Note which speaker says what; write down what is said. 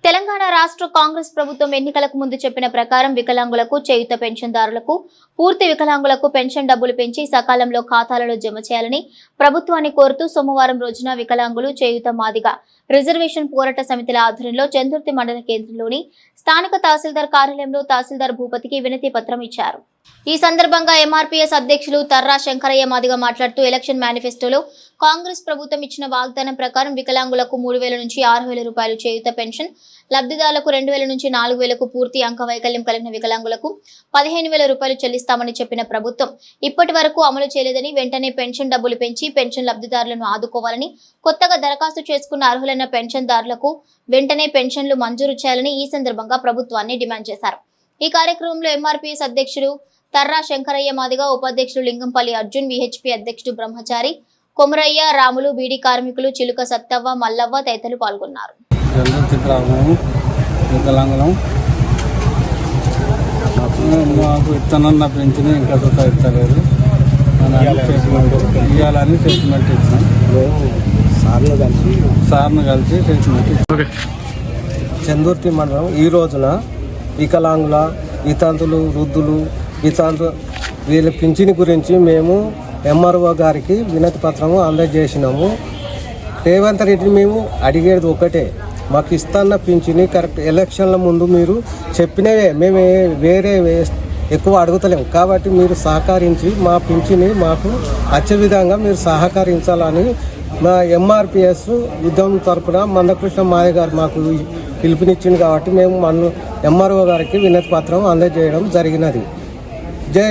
Speaker 1: తెలంగాణ రాష్ట్ర కాంగ్రెస్ ప్రభుత్వం ఎన్నికలకు ముందు చెప్పిన ప్రకారం వికలాంగులకు, చేయూత పెన్షన్దారులకు, పూర్తి వికలాంగులకు పెన్షన్ డబ్బులు పెంచి సకాలంలో ఖాతాలలో జమ చేయాలని ప్రభుత్వాన్ని కోరుతూ సోమవారం రోజున వికలాంగులు, చేయూత మాదిగ రిజర్వేషన్ పోరాట సమితిల ఆధ్వర్యంలో చందుర్తి మండల కేంద్రంలోని స్థానిక తహసీల్దార్ కార్యాలయంలో తహసీల్దార్ భూపతికి వినతి పత్రం ఇచ్చారు. ఈ సందర్భంగా ఎంఆర్పీఎస్ అధ్యక్షులు తర్రా శంకరయ్య మాదిగ మాట్లాడుతూ ఎలక్షన్ మేనిఫెస్టోలో కాంగ్రెస్ ప్రభుత్వం ఇచ్చిన వాగ్దానం ప్రకారం వికలాంగులకు 3,000 నుంచి 6,000 రూపాయలు చేయూత పెన్షన్, లబ్ధిదారులకు 2,000 నుంచి 4,000కు, పూర్తి అంగవైకల్యం కలిగిన వికలాంగులకు 15,000 రూపాయలు చెల్లిస్తామని చెప్పిన ప్రభుత్వం ఇప్పటి వరకు అమలు చేయలేదని, వెంటనే పెన్షన్ డబ్బులు పెంచి పెన్షన్ లబ్ధిదారులను ఆదుకోవాలని, కొత్తగా దరఖాస్తు చేసుకున్న అర్హులైన పెన్షన్దారులకు వెంటనే పెన్షన్లు మంజూరు చేయాలని ఈ సందర్భంగా ప్రభుత్వాన్ని డిమాండ్ చేశారు. ఈ కార్యక్రమంలో ఎంఆర్పీఎస్ అధ్యక్షుడు తర్రా శంకరయ్య మాదిగ, ఉపాధ్యక్షుడు లింగంపల్లి అర్జున్, విహెచ్పీ అధ్యక్షుడు బ్రహ్మచారి, కొమరయ్య, రాములు, బీడీ కార్మికులు, చిలుక సత్తవ్వ, మల్లవ్వ తదితరులు పాల్గొన్నారు.
Speaker 2: మాకు ఇస్తానన్న పెంచిన ఇంకా ఇస్తలేదు, ఇవ్వాలని స్టేట్మెంట్ ఇచ్చాం. సార్ను కలిసి స్టేట్మెంట్ ఇచ్చాం.
Speaker 3: చందుర్తి మండలం ఈ రోజున వికలాంగుల, వితంతులు, వృద్ధులు, వీళ్ళ పింఛని గురించి మేము ఎంఆర్ఓ గారికి వినతి పత్రము అందజేసినాము. రేవంత్ రెడ్డిని మేము అడిగేది ఒకటే, మాకు ఇస్తున్న పింఛని కరెక్ట్ ఎలక్షన్ల ముందు మీరు చెప్పినవే, మేము వేరే ఎక్కువ అడుగుతలేము. కాబట్టి మీరు సహకరించి మా పింఛని మాకు వచ్చే విధంగా మీరు సహకరించాలని మా ఎంఆర్పిఎస్ ఉద్యమం తరపున మందకృష్ణ మాయ గారు మాకు పిలుపునిచ్చింది. కాబట్టి మేము ఎంఆర్ఓ గారికి వినతి పత్రం అందజేయడం జరిగినది. జై